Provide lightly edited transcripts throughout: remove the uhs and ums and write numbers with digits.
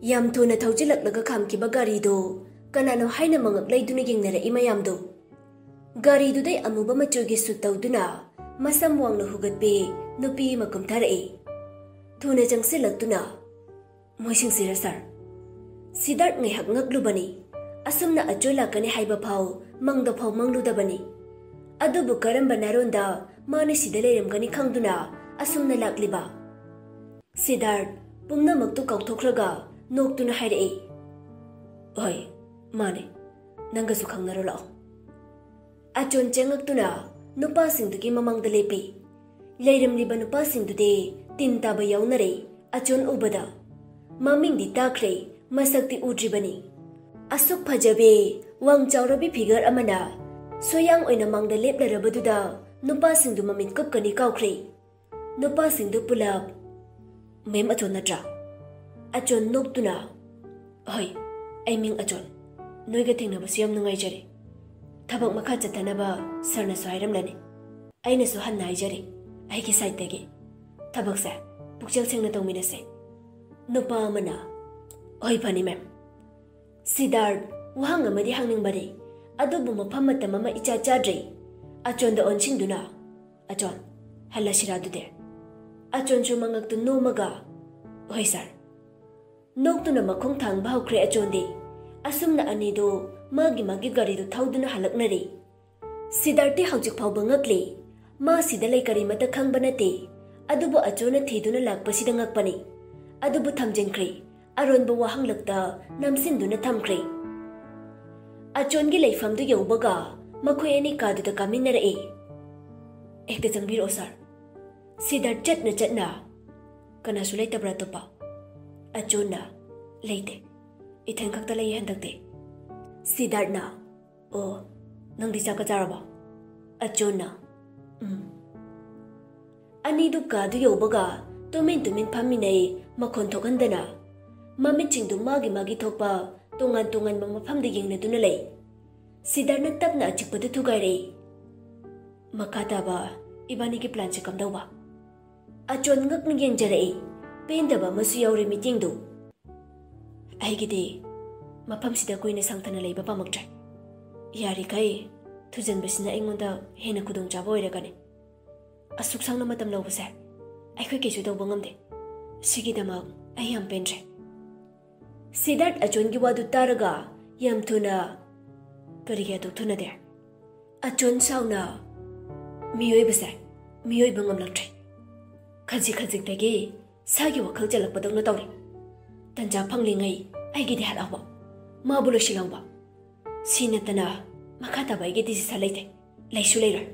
Yam thuna thauchilak laga khamkiba gari do kanano haina mangak laiduna yengnara imayam do gari du dai amuba machugi sutauduna masam wangna hugatbe nupi makum tharai thuna jangsilaktuna moising sira sar Siddharth ngai hak ngaklubani asumna achola kani haiba phau mangda phau mangludabani adubu karamba naronda mani sida leiramgani khangduna asumna lakliba Siddharth pumna maktu kauthokraga Noktuna hairei. Oi, mane, nangasu khangnaro lao. Achon chengaktuna nupa singdugi mamang dalepi. Leiram liba nupa singdude tin taba yaunare achon ubada. Maming di takre masakti udribani. Asuk phajabe wang chawrabi figure amana. Soyang oina mangda leplarabatuda nupa singdu mamin kapkani kaukre. Nupa singdu pulap. Mem achon natra. Achon noktuna. Hoi, aiming achon. Noiga tingna basiyam nungai jari. Thabak makha chatanaba sarna sohairam lani. Aina sohan nai jari. Aiki side tege. Thabak sa pukchal sengna tongmina se. Nupa amana. Hoi pani ma'am. Siddharth wahang amadi hangning bari. Adubu mafam matamama icha chadre. Achon da onching duna. Achon, hala shiradude. Achon chumangak tu nomaga. Hoi sir. Noktuna makong thang bahau kre achondi. Asumna anido magi gari do thauduna halaknari. Siddharthi haujik phau bangakli. Ma sidalai kari mata khang banate. Adubu achona thiduna lakpasida ngakpani. Adubu thamjenkre. Aronba wahang lakta namsinduna thamkre. Achongi laifamdu yaubaga makhoi ani kaduda kaminara e. Ekta jangbir osar. Siddharth chatna. Kana sulai tabra topa. Achona, leite. Ithen kakta lay handakte. Siddharth na. Oh, nang di chaka charaba. Achona. Ani du ka du yobaga tumin phaminai makhon thokandana. Mamit chingdu magi thokpa tongan mamafam de yengna duna lay. Siddharth na tapna achikpadu thugaire. Makata ba ibani ki plan che kamdawa. Achon ngak ni yengjare. Pendaba masu yaure meeting do. Aigide mafam sida koina sangthana leiba pamaktra. Yari kai thujan basina engonda hena kudong chaba oiragani. Asuk sangna matam lawbase. Aikhoi kesu tawba ngamde. Sigidamak ai yam pentre. Siddharth achon gi wadu taraga yam thuna kariya to thuna de. Achon sauna miyoi base. Miyoi bangam laktre. Khaji tege Sagi wakal jalak padang na tawri. Tanja panglingai ay gidi halawa. Mabulo silawa. Sinatana makata ba gidi si salaite. Laishu laira.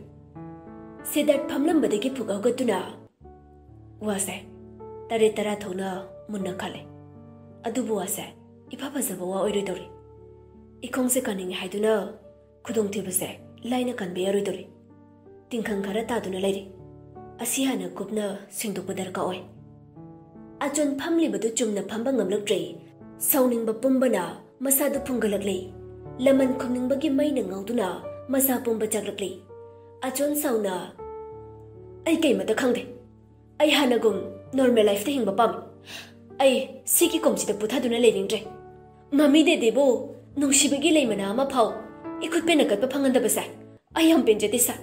Siddharth phamlam badagi phugaw gatuna. Wase tare tara thona munna khale. Adubu wase ipapa zabawa oiroi dori. Ikong se kaning haiduna khudong thibase laina kanbe aroi dori. Tingkhang khara taduna lairi. Asihana kupna singdok badar ka oi. Achon phamli badu chumna phamba ngamlaktre sauning ba pumbana masadu phungalakle laman khumning bagi maina ngauduna masa pumba chaklakle achon sauna ai kai mata khangde ai hanagum normal life te hingba pam ai siki komchi da puthaduna leningtre mami de debo nungshibagi leimana ma phau ikut pena kat phanganda basa ai am penjete sa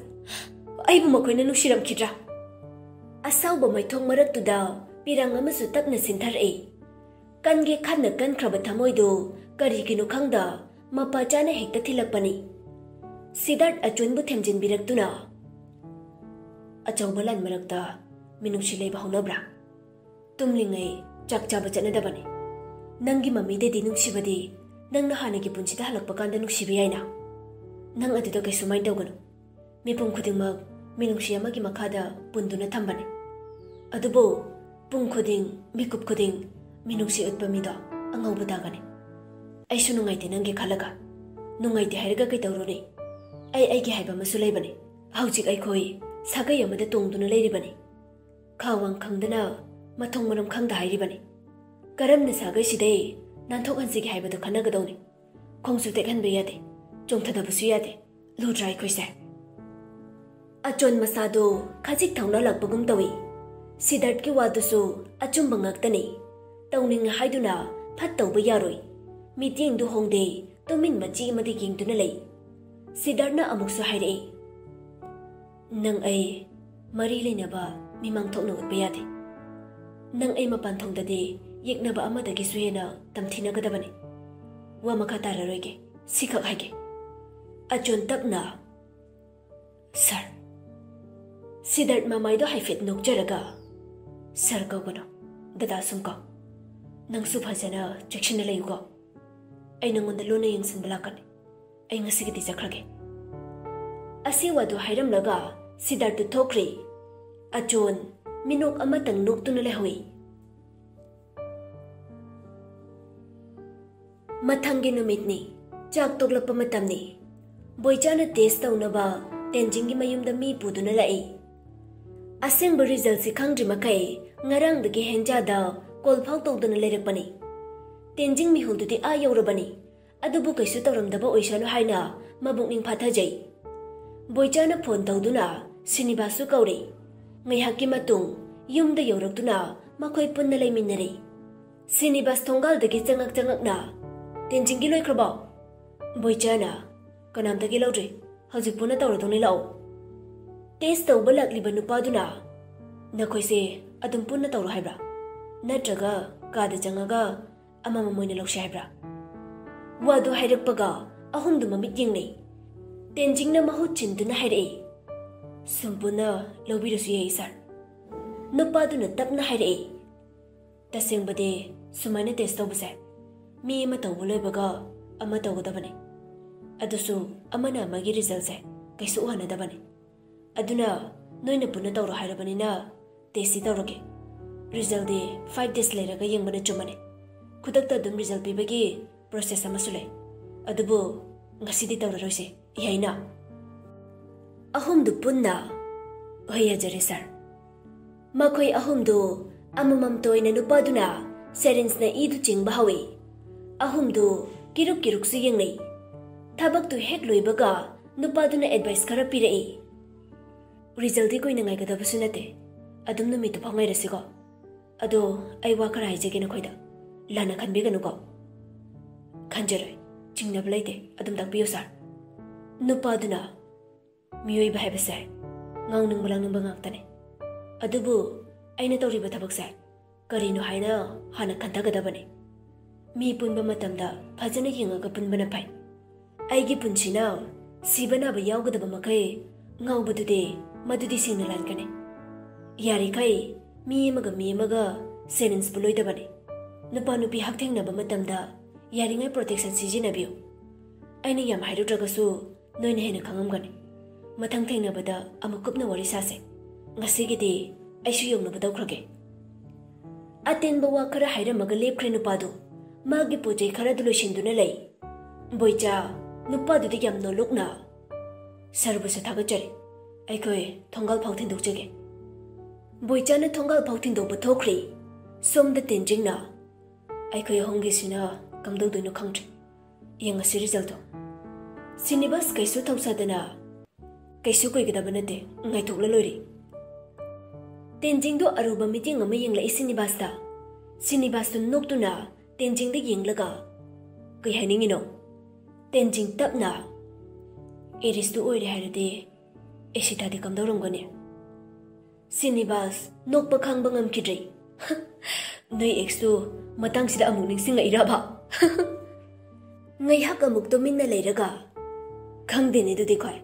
ai bu makoina nushiram khidra asau ba maithong marak tu da Pirang amasu tapna sinthare. Kange khadna kan khraba thamoido kari kinu khangda mapa chana hekta thilakpani. Siddharth achon bu themjin biraktuna. Achawbalan marakta minungsi leiba honabra. Tumlingai chak chaba chanadabani. Nangi mami de dinungsibadi nangna hanagi punchida halakpa kanda nungsibi yaina. Nang aduda kaisu mai dawganu. Mipum khudingmak minungsi amagi makhada punduna thambani. Adubo Pung khuding, mikup khuding, minungsi utpa mido, angau budagani. Aisu nungaiti nangi khalaga. Nungaiti hairaga kai tawruni. ꯑꯩꯒꯤ ꯍꯥꯏꯕ ꯑꯃꯁꯨ ꯂꯩꯕꯅꯤ ꯍꯧꯖꯤꯛ ꯑꯩꯈꯣꯏ ꯁꯥꯒꯩ ꯑꯃꯗ ꯇꯣꯡꯗꯨꯅ ꯂꯩꯔꯤꯕꯅꯤ ꯈꯥꯋꯥꯡ ꯈꯪꯗꯅ ꯃꯊꯣꯡ ꯃꯔꯝ ꯈꯪꯗ ꯍꯥꯏꯔꯤꯕꯅꯤ ꯀꯔꯝꯅ ꯁꯥꯒꯩꯁꯤꯗꯩ ꯅꯥꯟꯊꯣꯛꯍꯟꯁꯤꯒꯦ ꯍꯥꯏꯕꯗꯨ ꯈꯟꯅꯒꯗꯧꯅꯤ ꯈꯣꯡꯁꯨ ꯇꯦꯛꯍꯟꯕ ꯌꯥꯗꯦ ꯆꯣꯡꯊꯗꯕꯁꯨ ꯌꯥꯗꯦ ꯂꯨꯗ꯭ꯔꯥ ꯑꯩꯈꯣꯏꯁꯦ ꯑꯆꯣꯟ ꯃꯁꯥꯗꯣ ꯈꯖꯤꯛ ꯊꯧꯅ ꯂꯥꯛꯄꯒꯨꯝ ꯇꯧꯏ ꯁꯤꯗꯥꯔꯠꯀꯤ ꯋꯥꯗꯨꯁꯨ ꯑꯆꯨꯝꯕ ꯉꯥꯛꯇꯅꯤ ꯇꯧꯅꯤꯡꯉꯦ ꯍꯥꯏꯗꯨꯅ ꯐꯠꯇꯧꯕ ꯌꯥꯔꯣꯏ ꯃꯤꯠꯌꯦꯡꯗꯨ ꯍꯣꯡꯗꯦ ꯇꯨꯃꯤꯟ ꯃꯆꯤ ꯑꯃꯗ ꯌꯦꯡꯗꯨꯅ ꯂꯩ ꯁꯤꯗꯥꯔꯠꯅ ꯑꯃꯨꯛꯁꯨ ꯍꯥꯏꯔꯛꯏ ꯅꯪ ꯑꯩ ꯃꯔꯤ ꯂꯩꯅꯕ ꯃꯤꯃꯥꯡ ꯊꯣꯛꯅ ꯎꯠꯄ ꯌꯥꯗꯦ ꯅꯪ ꯑꯩ ꯃꯄꯥꯟ ꯊꯣꯡꯗꯗꯤ ꯌꯦꯛꯅꯕ ꯑꯃꯗꯒꯤꯁꯨ ꯍꯦꯟꯅ ꯇꯝꯊꯤꯅꯒꯗꯕꯅꯤ ꯋꯥ ꯃꯈꯥ ꯇꯥꯔꯔꯣꯏꯒꯦ ꯁꯤꯈꯛ ꯍꯥꯏꯒꯦ ꯑꯆꯣꯟ ꯇꯞꯅ ꯁꯥꯔ ꯁꯤꯗꯥꯔꯠ ꯃꯃꯥꯏꯗꯣ ꯍꯥꯏꯐꯦꯠ ꯅꯣꯛꯆꯔꯒ ꯁꯥꯔ ꯀꯧꯒꯅꯣ ꯗꯗꯥ ꯁꯨꯝ ꯀꯧ ꯅꯪꯁꯨ ꯐꯖꯅ ꯆꯦꯛꯁꯤꯟꯅ ꯂꯩꯌꯨꯀꯣ ꯑꯩ ꯅꯪꯉꯣꯟꯗ ꯂꯣꯟꯅ ꯌꯦꯡꯁꯤꯟꯕ ꯂꯥꯛꯀꯅꯤ ꯑꯩ ꯉꯁꯤꯒꯤꯗꯤ ꯆꯠꯈ꯭ꯔꯒꯦ ꯑꯁꯤ ꯋꯥꯗꯨ ꯍꯥꯏꯔꯝꯂꯒ ꯁꯤꯗꯥꯔꯠꯇꯨ ꯊꯣꯛꯈ꯭ꯔꯤ ꯑꯆꯣꯟ ꯃꯤꯅꯣꯛ ꯑꯃꯇꯪ ꯅꯣꯛꯇꯨꯅ ꯂꯩꯍꯧꯏ ꯃꯊꯪꯒꯤ ꯅꯨꯃꯤꯠꯅꯤ ꯆꯥꯛ ꯇꯣꯛꯂꯛꯄ ꯃꯇꯝꯅꯤ ꯕꯣꯏꯆꯥꯅ ꯇꯦꯁ ꯇꯧꯅꯕ ꯇꯦꯟꯖꯤꯡꯒꯤ ꯃꯌꯨꯝꯗ ꯃꯤ ꯄꯨꯗꯨꯅ ꯂꯥꯛꯏ ꯑꯁꯦꯡꯕ ꯔꯤꯖꯜꯠꯁꯤ ꯈꯪꯗ꯭ꯔꯤ ꯃꯈꯩ ꯉꯔꯥꯡꯗꯒꯤ ꯍꯦꯟꯖꯥꯗ ꯀꯣꯜ ꯐꯥꯎ ꯇꯧꯗꯨꯅ ꯂꯩꯔꯛꯄꯅꯤ ꯇꯦꯟꯖꯤꯡ ꯃꯤꯍꯨꯜꯗꯨꯗꯤ ꯌꯧꯔꯕꯅꯤ ꯑꯗꯨꯕꯨ ꯀꯩꯁꯨ ꯇꯧꯔꯝꯗꯕ ꯑꯣꯏꯁꯅꯨ ꯍꯥꯏꯅ ꯃꯕꯨꯛꯅꯤꯡ ꯐꯥꯊꯖꯩ ꯕꯣꯏꯆꯥꯅ ꯐꯣꯟ ꯇꯧꯗꯨꯅ ꯁꯤꯅꯤꯕꯥꯁꯁꯨ ꯀꯧꯔꯤ ꯉꯥꯏꯍꯥꯛꯀꯤ ꯃꯇꯨꯡ ꯌꯨꯝꯗ ꯌꯧꯔꯛꯇꯨꯅ ꯃꯈꯣꯏ ꯄꯨꯟꯅ ꯂꯩꯃꯤꯟꯅꯔꯤ ꯁꯤꯅꯤꯕꯥꯁ ꯊꯣꯡꯒꯥꯜꯗꯒꯤ ꯆꯪꯉꯛꯅ ꯇꯦꯟꯖꯤꯡꯒꯤ ꯂꯣꯏꯈ꯭ꯔꯕꯣ ꯕꯣꯏꯆꯥꯅ ꯀꯅꯥꯝꯇꯒꯤ ꯂꯧꯗ꯭ꯔꯤ ꯍꯧꯖꯤꯛ ꯄꯨꯟꯅ ꯇꯧꯔꯗꯧꯅꯤ ꯂꯥꯛꯑꯣ ꯇꯦꯁ ꯇꯧꯕ ꯂꯥꯛꯂꯤꯕ ꯅꯨꯄꯥꯗꯨꯅ ꯅꯈꯣꯏꯁꯦ ꯑꯗꯨꯝ ꯄꯨꯟꯅ ꯇꯧꯔꯣ ꯍꯥꯏꯕ꯭ꯔꯥ ꯅꯠꯇ꯭ꯔꯒ ꯀꯥꯗ ꯆꯪꯉꯒ ꯑꯃꯃꯝ ꯑꯣꯏꯅ ꯂꯧꯁꯤ ꯍꯥꯏꯕ꯭ꯔꯥ ꯋꯥꯗꯨ ꯍꯥꯏꯔꯛꯄꯒ ꯑꯍꯨꯝꯗꯨ ꯃꯃꯤꯠ ꯌꯦꯡꯅꯩ ꯇꯦꯟꯖꯤꯡꯅ ꯃꯍꯨꯠ ꯆꯤꯟꯗꯨꯅ ꯍꯥꯏꯔꯛꯏ ꯁꯨꯝ ꯄꯨꯟꯅ ꯂꯧꯕꯤꯔꯁꯨ ꯌꯥꯏ ꯁꯥꯔ ꯅꯨꯄꯥꯗꯨꯅ ꯇꯞꯅ ꯍꯥꯏꯔꯛꯏ ꯇꯁꯦꯡꯕꯗꯤ ꯁꯨꯃꯥꯏꯅ ꯇꯦꯁ ꯇꯧꯕꯁꯦ ꯃꯤ ꯑꯃ ꯇꯧꯕ ꯂꯣꯏꯕꯒ ꯑꯃ ꯇꯧꯒꯗꯕꯅꯤ ꯑꯗꯨꯁꯨ ꯑꯃꯅ ꯑꯃꯒꯤ ꯔꯤꯖꯜꯠꯁꯦ ꯀꯩꯁꯨ ꯎꯍꯟꯅꯗꯕꯅꯤ ꯑꯗꯨꯅ ꯅꯣꯏꯅ ꯄꯨꯟꯅ ꯇꯧꯔꯣ ꯍꯥꯏꯔꯕꯅꯤꯅ ꯇꯦꯁꯇꯤ ꯇꯧꯔꯒꯦ ꯔꯤꯖꯜꯠꯗꯤ 5 days ꯂꯩꯔꯒ ꯌꯦꯡꯕꯅ ꯆꯨꯝꯃꯅꯤ ꯈꯨꯗꯛꯇ ꯑꯗꯨꯝ ꯔꯤꯖꯜꯠ ꯄꯤꯕꯒꯤ ꯄ꯭ꯔꯣꯁꯦꯁ ꯑꯃꯁꯨ ꯂꯩ ꯑꯗꯨꯕꯨ ꯉꯁꯤꯗꯤ ꯇꯧꯔꯔꯣꯏꯁꯦ ꯏꯍꯩꯅ ꯑꯍꯨꯝꯗꯨ ꯄꯨꯟꯅ ꯍꯣꯏ ꯌꯥꯖꯔꯦ ꯁꯥꯔ ꯃꯈꯣꯏ ꯑꯍꯨꯝꯗꯨ ꯑꯃꯃꯝꯇ ꯑꯣꯏꯅ ꯅꯨꯄꯥꯗꯨꯅ ꯁꯦꯔꯤꯟꯁꯅ ꯏꯗꯨ ꯆꯤꯡꯕ ꯍꯧꯏ ꯑꯍꯨꯝꯗꯨ ꯀꯤꯔꯨꯛꯁꯨ ꯌꯦꯡꯅꯩ ꯊꯕꯛꯇꯨ ꯍꯦꯛ ꯂꯣꯏꯕꯒ ꯅꯨꯄꯥꯗꯨꯅ ꯑꯦꯗꯚꯥꯏꯁ ꯈꯔ ꯄꯤꯔꯛꯏ ꯔꯤꯖꯜꯠꯗꯤ ꯀꯨꯏꯅ ꯉꯥꯏꯒꯗꯕꯁꯨ ꯅꯠꯇꯦ ꯑꯗꯨꯝ ꯅꯨꯃꯤꯠꯇꯨ ꯐꯥꯎ ꯉꯥꯏꯔꯁꯤꯀꯣ ꯑꯗꯣ ꯑꯩ ꯋꯥ ꯈꯔ ꯍꯥꯏꯖꯒꯦ ꯅꯈꯣꯏꯗ ꯂꯥꯟꯅ ꯈꯟꯕꯤꯒꯅꯨꯀꯣ ꯈꯟꯖꯔꯣꯏ ꯆꯤꯡꯅꯕ ꯂꯩꯇꯦ ꯑꯗꯨꯝ ꯇꯥꯛꯄꯤꯌꯨ ꯁꯥꯔ ꯅꯨꯄꯥꯗꯨꯅ ꯃꯤꯑꯣꯏꯕ ꯍꯥꯏꯕꯁꯦ ꯉꯥꯎꯅꯤꯡꯕ ꯂꯥꯡꯅꯤꯡꯕ ꯉꯥꯛꯇꯅꯦ ꯑꯗꯨꯕꯨ ꯑꯩꯅ ꯇꯧꯔꯤꯕ ꯊꯕꯛꯁꯦ ꯀꯔꯤꯅꯣ ꯍꯥꯏꯅ ꯍꯥꯟꯅ ꯈꯟꯊꯒꯗꯕꯅꯤ ꯃꯤ ꯄꯨꯟꯕ ꯃꯇꯝꯗ ꯐꯖꯅ ꯌꯦꯡꯉꯒ ꯄꯨꯟꯕꯅ ꯐꯩ ꯑꯩꯒꯤ ꯄꯨꯟꯁꯤꯅ ꯁꯤꯕ ꯅꯥꯕ ꯌꯥꯎꯒꯗꯕ ꯃꯈꯩ ꯉꯥꯎꯕꯗꯨꯗꯤ ꯃꯗꯨꯗꯤ ꯁꯦꯡꯅ ꯂꯥꯟꯒꯅꯤ ꯌꯥꯔꯤꯈꯩ ꯃꯤ ꯑꯃꯒ ꯁꯦꯔꯤꯟꯁ ꯄꯨꯜꯂꯣꯏꯗꯕꯅꯤ ꯅꯨꯄꯥ ꯅꯨꯄꯤ ꯍꯛꯊꯦꯡꯅꯕ ꯃꯇꯝꯗ ꯌꯥꯔꯤꯉꯩ ꯄ꯭ꯔꯣꯇꯦꯛꯁꯟ ꯁꯤꯖꯤꯟꯅꯕꯤꯌꯨ ꯑꯩꯅ ꯌꯥꯝ ꯍꯥꯏꯔꯨꯗ꯭ꯔꯒꯁꯨ ꯅꯣꯏꯅ ꯍꯦꯟꯅ ꯈꯪꯉꯝꯒꯅꯤ ꯃꯊꯪ ꯊꯦꯡꯅꯕꯗ ꯑꯃꯨꯛ ꯀꯨꯞꯅ ꯋꯥꯔꯤ ꯁꯥꯁꯦ ꯉꯁꯤꯒꯤꯗꯤ ꯑꯩꯁꯨ ꯌꯧꯅꯕ ꯇꯧꯈ꯭ꯔꯒꯦ ꯑꯇꯦꯟꯕ ꯋꯥ ꯈꯔ ꯍꯥꯏꯔꯝꯃꯒ ꯂꯦꯞꯈ꯭ꯔꯦ ꯅꯨꯄꯥꯗꯨ ꯃꯥꯒꯤ ꯄꯣꯠꯆꯩ ꯈꯔꯗꯨ ꯂꯣꯏꯁꯤꯟꯗꯨꯅ ꯂꯩ ꯕꯣꯏꯆꯥ ꯅꯨꯄꯥꯗꯨꯗꯤ ꯌꯥꯝ ꯅꯣꯂꯨꯛꯅ ꯁꯔꯕꯨꯁꯨ ꯊꯥꯒꯠꯆꯔꯤ ꯑꯩꯈꯣꯏ ꯊꯣꯡꯒꯥꯜ ꯐꯥꯎ ꯊꯤꯟꯗꯣꯛꯆꯒꯦ ꯕꯣꯏꯆꯥꯅ ꯊꯣꯡꯒꯥꯜ ꯐꯥꯎ ꯊꯤꯟꯗꯣꯛꯄ ꯊꯣꯛꯈ꯭ꯔꯤ ꯁꯣꯝꯗ ꯇꯦꯟꯖꯤꯡꯅ ꯑꯩꯈꯣꯏ ꯑꯍꯨꯝꯒꯤꯁꯤꯅ ꯀꯝꯗꯧꯗꯣꯏꯅꯣ ꯈꯪꯗ꯭ꯔꯤ ꯌꯦꯡꯉꯁꯤ ꯔꯤꯖꯜꯠꯇꯣ ꯁꯤꯅꯤꯕꯥꯁ ꯀꯩꯁꯨ ꯊꯧꯁꯥꯗꯅ ꯀꯩꯁꯨ ꯀꯨꯏꯒꯗꯕ ꯅꯠꯇꯦ ꯉꯥꯏꯊꯣꯛꯂ ꯂꯣꯏꯔꯤ ꯇꯦꯟꯖꯤꯡꯗꯣ ꯑꯔꯨꯕ ꯃꯤꯠꯌꯦꯡ ꯑꯃ ꯌꯦꯡꯂꯛꯏ ꯁꯤꯅꯤꯕꯥꯁꯇꯨ ꯅꯣꯛꯇꯨꯅ ꯇꯦꯟꯖꯤꯡꯗ ꯌꯦꯡꯂꯒ ꯀꯩ ꯍꯥꯏꯅꯤꯡꯉꯤꯅꯣ ꯇꯦꯟꯖꯤꯡ ꯇꯞꯅ ꯑꯦꯔꯤꯁꯇꯨ ꯑꯣꯏꯔꯦ ꯍꯥꯏꯔꯗꯤ ꯑꯦꯁꯤꯇꯥꯗꯤ ꯀꯝꯗꯧꯔꯝꯒꯅꯤ ꯁꯤꯅꯤꯕꯥꯁ ꯅꯣꯛꯄ ꯈꯥꯡꯕ ꯉꯝꯈꯤꯗ꯭ꯔꯦ ꯅꯣꯏ ꯑꯦꯛꯁꯇꯨ ꯃꯇꯥꯡꯁꯤꯗ ꯑꯃꯨꯛ ꯅꯤꯡꯁꯤꯡꯉꯛꯏꯔꯕ ꯉꯥꯏꯍꯥꯛ ꯑꯃꯨꯛ ꯇꯨꯃꯤꯟꯅ ꯂꯩꯔꯒ ꯈꯪꯗꯦꯅꯦ ꯑꯗꯨꯗꯤ ꯈꯣꯏ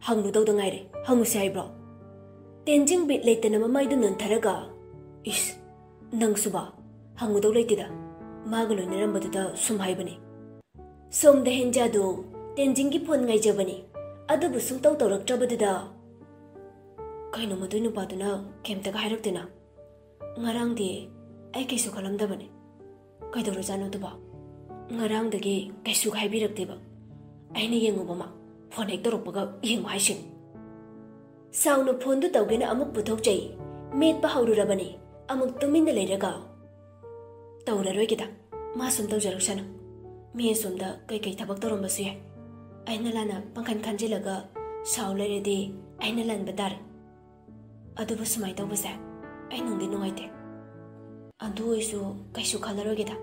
ꯍꯪꯂꯨꯗꯧꯗ ꯉꯥꯏꯔꯦ ꯍꯪꯉꯨꯁꯤ ꯍꯥꯏꯕ꯭ꯔꯣ ꯇꯦꯟꯖꯤꯡ ꯕꯤꯠ ꯂꯩꯇꯅ ꯃꯃꯥꯏꯗꯨ ꯅꯣꯟꯊꯔꯒ ꯏꯁ ꯅꯪꯁꯨꯕ ꯍꯪꯉꯨꯗꯧ ꯂꯩꯇꯦꯗ ꯃꯥꯒ ꯂꯣꯏꯅꯔꯝꯕꯗꯨꯗ ꯁꯨꯝ ꯍꯥꯏꯕꯅꯤ ꯁꯣꯝꯗ ꯍꯦꯟꯖꯥꯗꯨ ꯇꯦꯟꯖꯤꯡꯒꯤ ꯐꯣꯟ ꯉꯥꯏꯖꯕꯅꯤ ꯑꯗꯨꯕꯨ ꯁꯨꯡꯇꯧ ꯇꯧꯔꯛꯇ꯭ꯔꯕꯗꯨꯗ ꯀꯩꯅꯣ ꯃꯗꯨꯏ ꯅꯨꯄꯥꯗꯨꯅ ꯀꯩꯝꯇꯒ ꯍꯥꯏꯔꯛꯇꯦꯅ ꯉꯔꯥꯡꯗꯤ ꯑꯩ ꯀꯩꯁꯨ ꯈꯜꯂꯝꯗꯕꯅꯤ ꯀꯩꯗꯧꯔꯖꯥꯠꯅꯣ ꯑꯗꯨꯕꯣ ꯉꯔꯥꯡꯗꯒꯤ ꯀꯩꯁꯨ ꯍꯥꯏꯕꯤꯔꯛꯇꯦꯕ ꯑꯩꯅ ꯌꯦꯡꯉꯨꯕ ꯃꯥ phone hek torokpaga yengma haising sauna phone du tawgena amuk puthokjai met pa haururabani amuk tuminda leiraga tawraroigida ma sum tawjaraksana mi sumda kai thabak torombasu yai aina lana pangkhan khanjilaga saw leiredi aina lan badar adubu sumai tawbase ai nungdi nungaite adu isu kaisu khalaroigida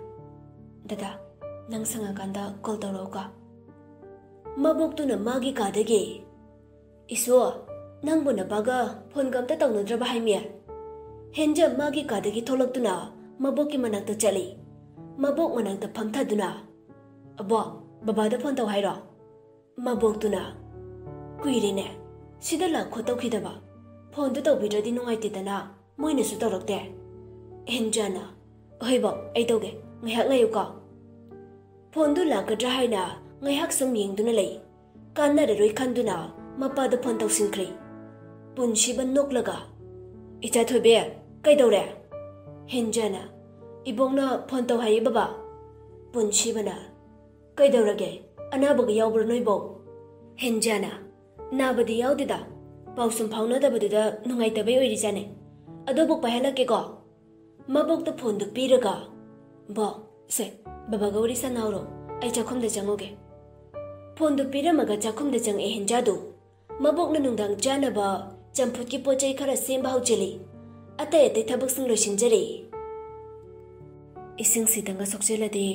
dada nang sangakanda call tawroka mabok-tuna magi kadagi isu nangbu napaga phone gamta tawnadraba haimia henja magi kadagi tholaktuna mabok ki manakta chali mabok manakta phamthaduna abo babada phone taw hairo mabok-tuna kuirine sida lakho tawkhidaba phone du tawbidradi nungaitidana moina su tawrakte henjana hoibo ai tawge ngaiha ngayuka phone du lakadra haina ngaiha sum yengduna lei kanararoi khanduna mapada phone tawsinkri punsiba noklaga icha thoibe kaidawre henjana ibongna phone taw hai baba punsibana kaidawrage anabaga yawbra noibo henjana nabadi yawdida pausum phauna dabadida nungai tabai oiri jane adobok pahalake ko mabok to phone du piraga bo se baba gauri sanauro ai chakhom de jangoge phone du piramaga chakhom de jang e henjadu mabok na nungdang jana ba champut ki pochai khara semba haucheli atai atai thabak sing loisinjari ising sidanga sokjelade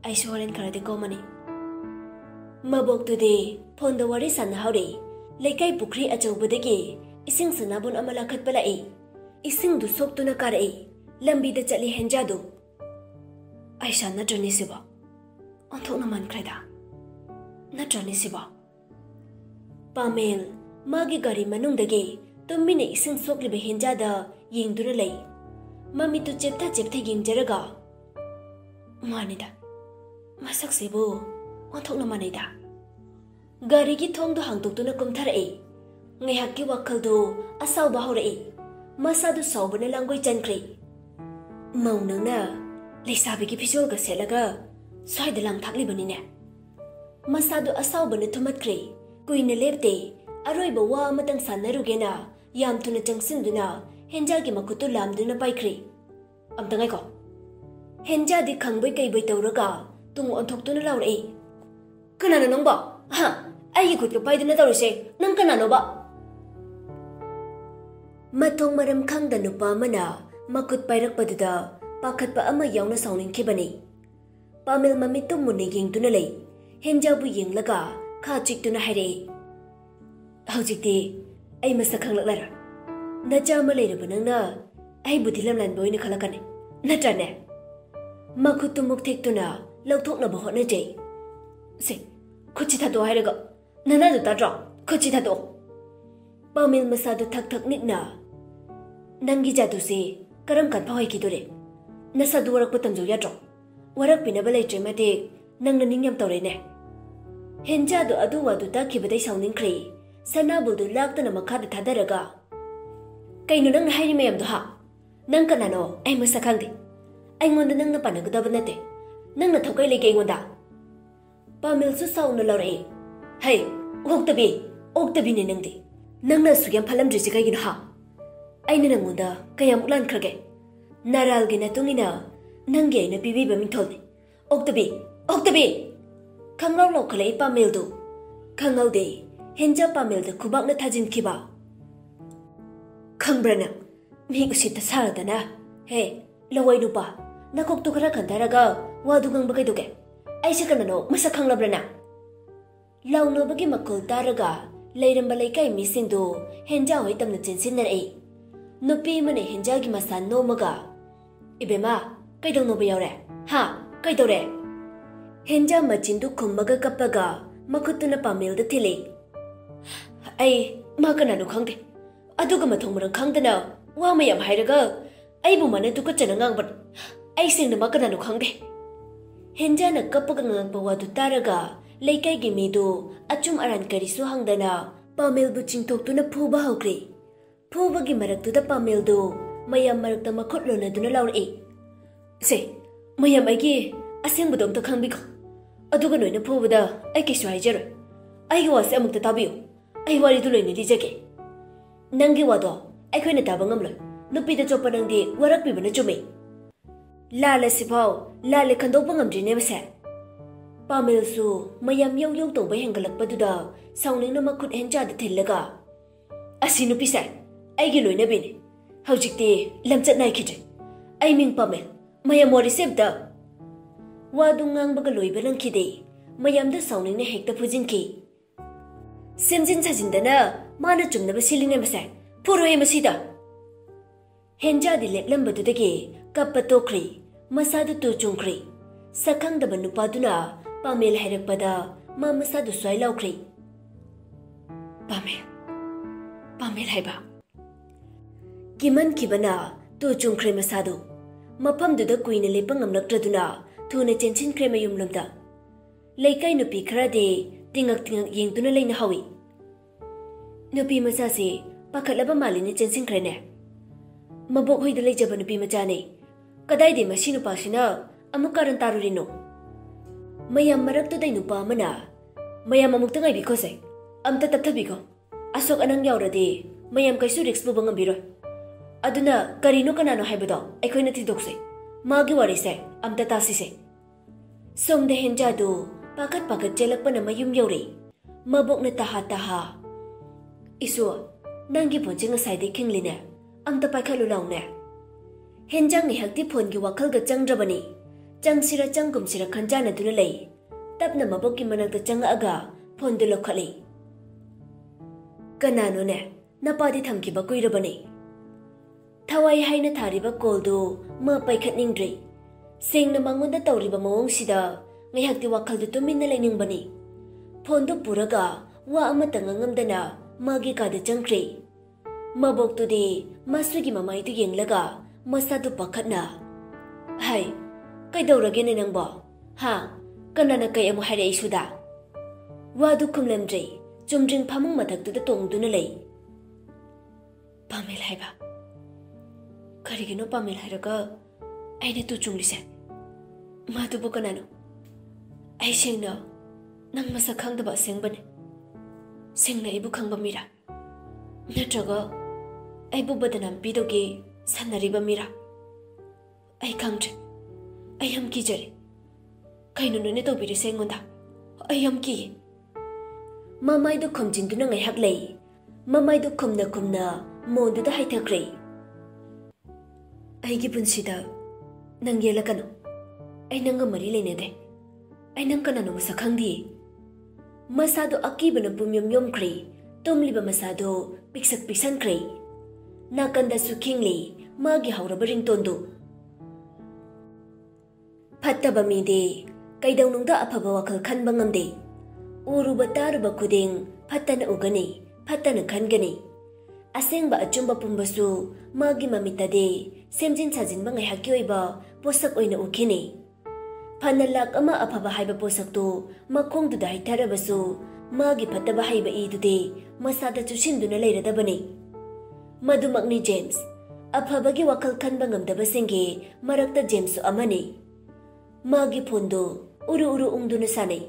ai shoren kharade komani mabok tu de phone da wari san haure leikai pukri achobadagi ising sanabun amala khatpala e ising du soktuna karai lambi da chali henjadu aisha na jani siba onthok na man khreda na jani siba pamel magi gari manungdagi tummine ising soklibe henjada yengdura lei mami tu cheptha yengjaraga manida masak sibu onthok na manida gari gi thong do hangtoktuna kumtharai ngaihak ki wakhal do asaw bahorai masa du sawbana langoi chankri maunangna leisabi ki phijol ga selaga swaida lang thakli banine masa du asaw bana thumatkri kuina lepte aroi ba wa matang sanarugena yam thuna changsinduna henja gi makutu lamduna paikri amtangai ko henja di khangbai kai bai tawraga tung onthok-tuna laurai kanana nongba ha ai khut ka paiduna tawrise nang kanano ba matong maram khangda nupa mana makut pairakpaduda pakhatpa ama yauna sauningkhibani pamil mamitum munne yengtuna lei henja bu yenglaga kha chiktuna haire haujikti ai masa khanglalara naja ma leiraba nangna ai budhilam lan boina khalakane natrane makutu mukthektuna lauthokna ba hotna jai se khuchi thado hairaga nana du tadro khuchi thado pamil masa du thak thak nikna nangi jadu se karam kan phawai kidore nasa du warak patam jo yatro warak pinaba leitre mate nangna ningyam tawre ne henja du adu wadu ta khibadai sauningkhri sanabul du laktana makha da thadaraga kaino nang hairi mayam du ha nang kanano ai masa khangdi ai ngonda nangna panagadaba nate nangna thokai lege ngonda pamil su sauna lore hey oktabi ne nangdi nangna sugam phalam jisi kai gina ha aina nangonda kayam ulan khrage naral gina tungina nangi aina bibi ba min thol oktabi khangaw lo khalai pamil du khangaw de henja pamil da khubak na thajin khiba khangrana mi usita saradana he lawai nupa nakok tu khara khandaraga wadu gang bagai doge aisa kanano masa khanglabrana launu bagi makul taraga leiramba leikai mising du henja hoi tamna chinsinnar ei nupi mane henja gi masan no maga ibema kaidong no bayawre ha kaidore henja machin du khummaga kappaga makutuna pamil da thile ai ma kanano khangde aduga mathong marang khangdana wa mayam hairaga ai bu mane tu ka chana ngang bat ai sing na ma kanano khangde henja na kappaga ngang pawa du taraga leikai gi medu achum aran kari su hangdana pamil bu chingthoktuna phuba hokri phuba gi maraktu da pamil du mayam marakta makhotlo na duna lauri se mayam ai gi aseng budom to khangbi ko aduga noina phuba da ai ki swai jero ꯑꯩꯒꯤ ꯋꯥꯁꯦ ꯑꯃꯨꯛꯇ ꯇꯥꯕꯤꯌꯨ ꯑꯩ ꯋꯥꯔꯤꯗꯨ ꯂꯣꯏꯅ ꯂꯤꯖꯒꯦ ꯅꯪꯒꯤ ꯋꯥꯗꯣ ꯑꯩꯈꯣꯏꯅ ꯇꯥꯕ ꯉꯝꯂꯣꯏ ꯅꯨꯄꯤꯗ ꯆꯣꯞꯄ ꯅꯪꯗꯤ ꯋꯥꯔꯛꯄꯤꯕꯅ ꯆꯨꯝꯃꯤ ꯂꯥꯜꯂꯁꯤꯐꯥꯎ ꯂꯥꯜꯂꯦ ꯈꯟꯗꯣꯛꯄ ꯉꯝꯗ꯭ꯔꯤꯅꯦꯕꯁꯦ ꯄꯥꯃꯦꯜꯁꯨ ꯃꯌꯥꯝ ꯌꯧ ꯌꯧ ꯇꯧꯕ ꯍꯦꯟꯒꯠꯂꯛꯄꯗꯨꯗ ꯁꯥꯎꯅꯤꯡꯅ ꯃꯈꯨꯠ ꯍꯦꯟꯖꯥꯗ ꯊꯤꯜꯂꯒ ꯑꯁꯤ ꯅꯨꯄꯤꯁꯦ ꯑꯩꯒꯤ ꯂꯣꯏꯅꯕꯤꯅꯤ ꯍꯧꯖꯤꯛꯇꯤ ꯂꯝꯆꯠ ꯅꯥꯏꯈꯤꯗ꯭ꯔꯦ ꯑꯩ ꯃꯤꯡ ꯄꯥꯃꯦꯜ ꯃꯌꯥꯝ ꯋꯥꯔꯤꯁꯦ ꯑꯝꯇ ꯋꯥꯗꯨ ꯉꯥꯡꯕꯒ ꯂꯣꯏꯕ ꯅꯪꯈꯤꯗꯦ ꯃꯌꯥꯝꯗ ꯁꯥꯎꯅꯤꯡꯅ ꯍꯦꯛꯇ ꯐꯨꯖꯤꯟꯈꯤ ꯁꯦꯝꯖꯤꯟ ꯁꯥꯖꯤꯟꯗꯅ ꯃꯥꯅ ꯆꯨꯝꯅꯕ ꯁꯤꯜꯂꯤꯅꯦꯕꯁꯦ ꯐꯨꯔꯣꯏ ꯃꯁꯤꯗ ꯍꯦꯟꯖꯥꯗꯤ ꯂꯦꯞꯂꯝꯕꯗꯨꯗꯒꯤ ꯀꯞꯄ ꯇꯣꯛꯈ꯭ꯔꯤ ꯃꯁꯥꯗꯨ ꯇꯨ ꯆꯨꯡꯈ꯭ꯔꯤ ꯁꯛꯈꯪꯗꯕ ꯅꯨꯄꯥꯗꯨꯅ ꯄꯥꯃꯦꯜ ꯍꯥꯏꯔꯛꯄꯗ ꯃꯥ ꯃꯁꯥꯗꯨ ꯁ꯭ꯋꯥꯏ ꯂꯥꯎꯈ꯭ꯔꯤ ꯄꯥꯃꯦꯜ ꯍꯥꯏꯕ ꯀꯤꯃꯟꯈꯤꯕꯅ ꯇꯨ ꯆꯨꯡꯈ꯭ꯔꯦ ꯃꯁꯥꯗꯨ ꯃꯐꯝꯗꯨꯗ ꯀꯨꯏꯅ ꯂꯦꯞꯄ ꯉꯝꯂꯛꯇ꯭ꯔꯗꯨꯅ ꯊꯨꯅ ꯆꯦꯟꯁꯤꯟꯈ꯭ꯔꯦ ꯃꯌꯨꯝꯂꯣꯝꯗ ꯂꯩꯀꯥꯏ ꯅꯨꯄꯤ ꯈꯔꯗꯤ ꯇꯤꯡꯉꯛ ꯇꯤꯡꯉꯛ ꯌꯦꯡꯗꯨꯅ ꯂꯩꯅ ꯍꯧꯏ ꯅꯨꯄꯤ ꯃꯆꯥꯁꯤ ꯄꯥꯈꯠꯂꯕ ꯃꯥꯜꯂꯤꯅ ꯆꯦꯟꯁꯤꯟꯈ꯭ꯔꯦꯅꯦ ꯃꯕꯣꯛ ꯍꯣꯏꯗ ꯂꯩꯖꯕ ꯅꯨꯄꯤ ꯃꯆꯥꯅꯤ ꯀꯗꯥꯏꯗꯩ ꯃꯁꯤ ꯅꯨꯄꯥꯁꯤꯅ ꯑꯃꯨꯛ ꯀꯥꯔꯟ ꯇꯥꯔꯨꯔꯤꯅꯣ ꯃꯌꯥꯝ ꯃꯔꯛꯇꯨꯗꯩ ꯅꯨꯄꯥ ꯑꯃꯅ ꯃꯌꯥꯝ ꯑꯃꯨꯛꯇ ꯉꯥꯏꯕꯤꯈꯣꯁꯦ ꯑꯝꯇ ꯇꯞꯊꯕꯤꯈꯣ ꯑꯁꯣꯛ ꯑꯅꯪ ꯌꯥꯎꯔꯗꯤ ꯃꯌꯥꯝ ꯀꯩꯁꯨ ꯔꯤꯛꯁ ꯄꯨꯕ ꯉꯝꯕꯤꯔꯣꯏ ꯑꯗꯨꯅ ꯀꯔꯤꯅꯣ ꯀꯅꯥꯅോ ꯍꯥꯏꯕꯗꯣ ꯑꯩꯈꯣꯏꯅ ꯊꯤꯗꯣꯛꯁꯦ ꯃꯥꯒꯤ ꯋꯥꯔꯤꯁꯦ ꯑꯝꯇ ꯇꯥꯁꯤꯁꯦ ꯁꯣꯝꯗ ꯍꯦꯟꯖꯥꯗꯨ ꯄꯥꯈꯠ ꯄꯥꯈꯠ ꯆꯦꯜꯂꯛꯄꯅ ꯃꯌꯨꯝ ꯌꯧꯔꯤ ꯃꯕꯣꯛꯅ ꯇꯥꯍꯥ ꯏꯁꯨ ꯅꯪꯒꯤ ꯐꯣꯟꯁꯦ ꯉꯁꯥꯏꯗꯩ ꯈꯤꯡꯂꯤꯅꯦ ꯑꯝꯇ ꯄꯥꯏꯈꯠꯂꯨ ꯂꯥꯎꯅꯦ ꯍꯦꯟꯖꯥꯡ ꯉꯥꯏꯍꯥꯛꯇꯤ ꯐꯣꯟꯒꯤ ꯋꯥꯈꯜꯒ ꯆꯪꯗ꯭ꯔꯕꯅꯤ ꯆꯪꯁꯤꯔ ꯆꯪꯒꯨꯝꯁꯤꯔ ꯈꯟꯖꯥꯟꯅꯗꯨꯅ ꯂꯩ ꯇꯞꯅ ꯃꯕꯣꯛꯀꯤ ꯃꯅꯥꯛꯇ ꯆꯪꯉꯛꯑꯒ ꯐꯣꯟꯗꯨ ꯂꯧꯈꯠꯂꯤ ꯀꯅꯥꯅꯣꯅꯦ ꯅꯄꯥꯗꯤ ꯊꯝꯈꯤꯕ ꯀꯨꯏꯔꯕꯅꯤ ꯊꯋꯥꯏ ꯍꯥꯏꯅ ꯊꯥꯔꯤꯕ ꯀꯣꯜꯗꯨ ꯃꯥ ꯄꯥꯏꯈꯠꯅꯤꯡꯗ꯭ꯔꯤ ꯁꯦꯡꯅ ꯃꯉꯣꯟꯗ ꯇꯧꯔꯤꯕ ꯃꯑꯣꯡꯁꯤꯗ ꯉꯥꯏꯍꯥꯛꯇꯤ ꯋꯥꯈꯜꯗꯨ ꯇꯨꯃꯤꯟꯅ ꯂꯩꯅꯤꯡꯕꯅꯤ ꯐꯣꯟꯗꯨ ꯄꯨꯔꯒ ꯋꯥ ꯑꯃꯠꯇ ꯉꯥꯡꯉꯝꯗꯅ ꯃꯥꯒꯤ ꯀꯥꯗ ꯆꯪꯈ꯭ꯔꯤ ꯃꯕꯣꯛꯇꯨꯗꯤ ꯃꯁꯨꯒꯤ ꯃꯃꯥꯏꯗꯨ ꯌꯦꯡꯂꯒ ꯃꯁꯥꯗꯨ ꯄꯥꯈꯠꯅ ꯍꯥꯏ ꯀꯩꯗꯧꯔꯒꯦꯅꯦ ꯅꯪꯕꯣ ꯍꯥ ꯀꯅꯥꯅ ꯀꯩ ꯑꯃꯨꯛ ꯍꯥꯏꯔꯛꯏꯁꯨꯗ ꯋꯥꯗꯨ ꯈꯨꯝꯂꯝꯗ꯭ꯔꯤ ꯆꯨꯝꯗ꯭ꯔꯤꯡ ꯐꯃꯨꯡ ꯃꯊꯛꯇꯨꯗ ꯇꯣꯡꯗꯨꯅ ꯂꯩ ꯄꯥꯃꯦꯜ ꯍꯥꯏꯕ ꯀꯔꯤꯒꯤꯅꯣ ꯄꯥꯃꯦꯜ ꯍꯥꯏꯔꯒ ꯑꯩꯅ ꯇꯨ ꯆꯨꯡꯂꯤꯁꯦ ꯃꯥꯗꯨꯕꯨ ꯀꯅꯥꯅꯣ ꯑꯩ ꯁꯦꯡꯅ ꯅꯪ ꯃꯁꯛ ꯈꯪꯗꯕ ꯑꯁꯦꯡꯕꯅꯤ ꯁꯦꯡꯅ ꯑꯩꯕꯨ ꯈꯪꯕ ꯃꯤꯔꯥ ꯅꯠꯇ꯭ꯔꯒ ꯑꯩꯕꯨ ꯕꯗꯅꯥꯝ ꯄꯤꯗꯧꯒꯦ ꯁꯥꯟꯅꯔꯤꯕ ꯃꯤꯔꯥ ꯑꯩ ꯈꯪꯗ꯭ꯔꯦ ꯑꯩ ꯌꯥꯝ ꯀꯤꯖꯔꯦ ꯀꯩꯅꯣ ꯅꯣꯏꯅ ꯇꯧꯕꯤꯔꯤꯁꯦ ꯑꯩꯉꯣꯟꯗ ꯑꯩ ꯌꯥꯝ ꯀꯤꯌꯦ ꯃꯃꯥꯏꯗꯨ ꯈꯨꯝꯖꯤꯟꯗꯨꯅ ꯉꯥꯏꯍꯥꯛ ꯂꯩ ꯃꯃꯥꯏꯗꯨ ꯈꯨꯝꯅ ꯈꯨꯝꯅ ꯃꯣꯟꯗꯨꯗ ꯍꯥꯏꯊꯈ꯭ꯔꯦ ꯑꯩꯒꯤ ꯄꯨꯟꯁꯤꯗ ꯅꯪ ꯌꯦꯜꯂꯛꯀꯅꯨ ꯑꯩ ꯅꯪꯒ ꯃꯔꯤ ꯂꯩꯅꯗꯦ ꯑꯩ ꯅꯪ ꯀꯅꯥꯅꯣ ꯃꯁꯛ ꯈꯪꯗꯤꯌꯦ ꯃꯁꯥꯗꯣ ꯑꯀꯤꯕꯅ ꯄꯨꯝꯌꯣꯝ ꯌꯣꯝꯈ꯭ꯔꯦ ꯇꯨꯝꯂꯤꯕ ꯃꯁꯥꯗꯣ ꯄꯤꯛꯁꯛ ꯄꯤꯛꯁꯟꯈ꯭ꯔꯦ ꯅꯥꯀꯟꯗꯁꯨ ꯈꯤꯡꯂꯤ ꯃꯥꯒꯤ ꯍꯧꯔꯕ ꯔꯤꯡꯇꯣꯟꯗꯨ ꯐꯠꯇꯕ ꯃꯤꯗꯤ ꯀꯩꯗꯧꯅꯨꯡꯗ ꯑꯐꯕ ꯋꯥꯈꯜ ꯈꯟꯕ ꯉꯝꯗꯦ ꯎꯔꯨꯕ ꯇꯥꯔꯨꯕ ꯈꯨꯗꯤꯡ ꯐꯠꯇꯅ ꯎꯒꯅꯤ ꯐꯠꯇꯅ ꯈꯟꯒꯅꯤ ꯑꯁꯦꯡꯕ ꯑꯆꯨꯝꯕ ꯄꯨꯝꯕꯁꯨ ꯃꯥꯒꯤ ꯃꯃꯤꯠꯇꯗꯤ ꯁꯦꯝꯖꯤꯟ ꯁꯥꯖꯤꯟꯕ ꯉꯥꯏꯍꯥꯛꯀꯤ ꯑꯣꯏꯕ ꯄꯣꯠꯁꯛ ꯑꯣꯏꯅ ꯎꯈꯤꯅꯤ ꯐꯅ ꯂꯥꯛ ꯑꯃ ꯑꯐꯕ ꯍꯥꯏꯕ ꯄꯣꯠꯁꯛꯇꯨ ꯃꯈꯣꯡꯗꯨꯗ ꯍꯩꯊꯔꯕꯁꯨ ꯃꯥꯒꯤ ꯐꯠꯇꯕ ꯍꯩꯕ ꯏꯗꯨꯗꯤ ꯃꯁꯥꯗ ꯆꯨꯁꯤꯟꯗꯨꯅ ꯂꯩꯔꯗꯕꯅꯤ ꯃꯗꯨꯃꯛꯅꯤ ꯖꯦꯝꯁ ꯑꯐꯕꯒꯤ ꯋꯥꯈꯜ ꯈꯟꯕ ꯉꯝꯗꯕꯁꯤꯡꯒꯤ ꯃꯔꯛꯇ ꯖꯦꯝꯁꯁꯨ ꯑꯃꯅꯤ ꯃꯥꯒꯤ ꯐꯣꯟꯗꯨ ꯎꯔꯨ ꯎꯔꯨ ꯎꯪꯗꯨꯅ ꯁꯥꯟꯅꯩ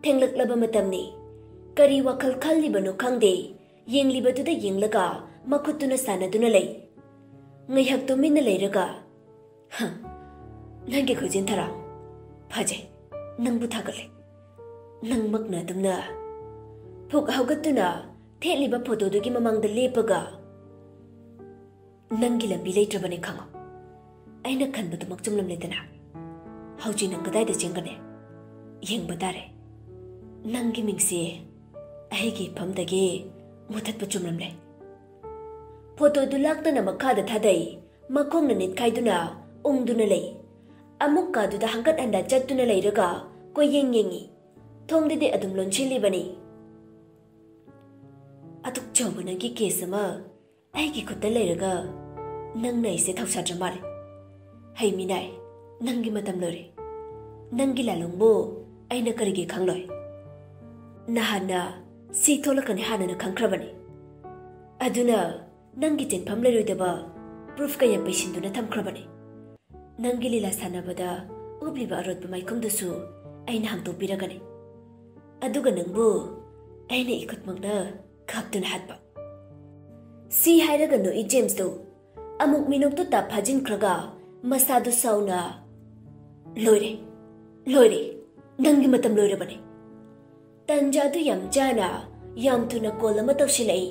ꯊꯦꯡꯂꯛꯂꯕ ꯃꯇꯝꯅꯤ ꯀꯔꯤ ꯋꯥꯈꯜ ꯈꯜꯂꯤꯕꯅꯣ ꯈꯪꯗꯦ ꯌꯦꯡꯂꯤꯕꯗꯨꯗ ꯌꯦꯡꯂꯒ ꯃꯈꯨꯠꯇꯨꯅ ꯁꯥꯟꯅꯗꯨꯅ ꯂꯩ ꯉꯥꯏꯍꯥꯛ ꯇꯨꯃꯤꯟꯅ ꯂꯩꯔꯒ ꯅꯪꯒꯤ ꯈꯨꯖꯤꯟ ꯊꯔꯥ ꯐꯖꯩ ꯅꯪꯕꯨ ꯊꯥꯒꯠꯂꯦ ꯅꯪꯃꯛꯅ ꯑꯗꯨꯝꯅ ꯐꯨꯛ ꯍꯧꯒꯠꯇꯨꯅ ꯊꯦꯠꯂꯤꯕ ꯐꯣꯇꯣꯗꯨꯒꯤ ꯃꯃꯥꯡꯗ ꯂꯦꯞꯄꯒ ꯅꯪꯒꯤ ꯂꯝꯕꯤ ꯂꯩꯇ꯭ꯔꯕꯅꯤ ꯈꯪꯉꯣ ꯑꯩꯅ ꯈꯟꯕꯗꯨꯃꯛ ꯆꯨꯝꯂꯝꯂꯦꯗꯅ ꯍꯧꯖꯤꯛ ꯅꯪ ꯀꯗꯥꯏꯗ ꯆꯦꯟꯒꯅꯤ ꯌꯦꯡꯕ ꯇꯥꯔꯦ ꯅꯪꯒꯤ ꯃꯤꯡꯁꯦ ꯑꯩꯒꯤ ꯏꯐꯝꯗꯒꯤ ꯃꯨꯊꯠꯄ ꯆꯨꯝꯂꯝꯂꯦ ꯐꯣꯇꯣꯗꯨ ꯂꯥꯛꯇꯅ ꯃꯈꯥꯗ ꯊꯥꯗꯩ ꯃꯈꯣꯡꯅ ꯅꯤꯠꯈꯥꯏꯗꯨꯅ ꯎꯪꯗꯨꯅ ꯂꯩ ꯑꯃꯨꯛ ꯀꯥꯗꯨꯗ ꯍꯪꯒꯠ ꯍꯟꯗꯥ ꯆꯠꯇꯨꯅ ꯂꯩꯔꯒ ꯀꯣꯏꯌꯦꯡ ꯌꯦꯡꯉꯤ ꯊꯣꯡꯗꯗꯤ ꯑꯗꯨꯝ ꯂꯣꯟꯁꯤꯜꯂꯤꯕꯅꯤ ꯑꯗꯨꯛ ꯆꯥꯎꯕ ꯅꯪꯒꯤ ꯀꯦꯁ ꯑꯃ ꯑꯩꯒꯤ ꯈꯨꯠꯇ ꯂꯩꯔꯒ ꯅꯪꯅ ꯑꯩꯁꯦ ꯊꯧꯁꯥꯗ꯭ꯔ ꯃꯥꯜꯂꯦ ꯍꯩ ꯃꯤꯅꯥꯏ ꯅꯪꯒꯤ ꯃꯇꯝ ꯂꯣꯏꯔꯦ ꯅꯪꯒꯤ ꯂꯥꯂꯣꯡꯕꯨ ꯑꯩꯅ ꯀꯔꯤꯒꯤ ꯈꯪꯂꯣꯏ ꯅꯍꯥꯟꯅ ꯁꯤ ꯊꯣꯛꯂꯛꯀꯅꯤ ꯍꯥꯟꯅꯅ ꯈꯪꯈ꯭ꯔꯕꯅꯤ ꯑꯗꯨꯅ ꯅꯪꯒꯤ ꯆꯦꯟꯐꯝ ꯂꯩꯔꯣꯏꯗꯕ ꯄ꯭ꯔꯨꯐ ꯀꯌꯥ ꯄꯩꯁꯤꯟꯗꯨꯅ ꯊꯝꯈ꯭ꯔꯕꯅꯤ ꯅꯪꯒꯤ ꯂꯤꯂꯥ ꯁꯥꯟꯅꯕꯗ ꯎꯞꯂꯤꯕ ꯑꯔꯣꯠꯄ ꯃꯥꯏꯈꯨꯝꯗꯨꯁꯨ ꯑꯩꯅ ꯍꯥꯡꯇꯣꯛꯄꯤꯔꯒꯅꯤ aduga nangbu aina ikutmangna kaptuna hatpa. Si hairaga no I James do amuk minok to tap hajin kraga masadu sauna loire nangi matam loire bane. Tanja du yam jana yam tuna kola mataw silai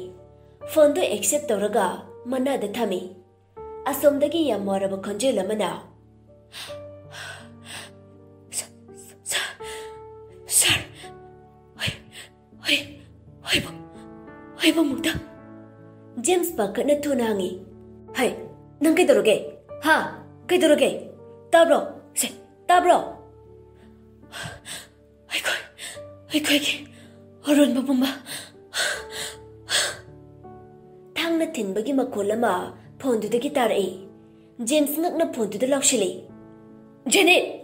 phone do accept tawraga mana da thami asomdagi yam moraba khonjela mana sir Hoy bang Mutum. James pakatna tunangi. Hai, nang kaidoroge? Ha, kaidoroge? Tabro, se, tabro. Ai ki, oron babumba. Thangna thinbagi makhol ama phone dudagi tarai. James ngakna phone duda laushili. Janet,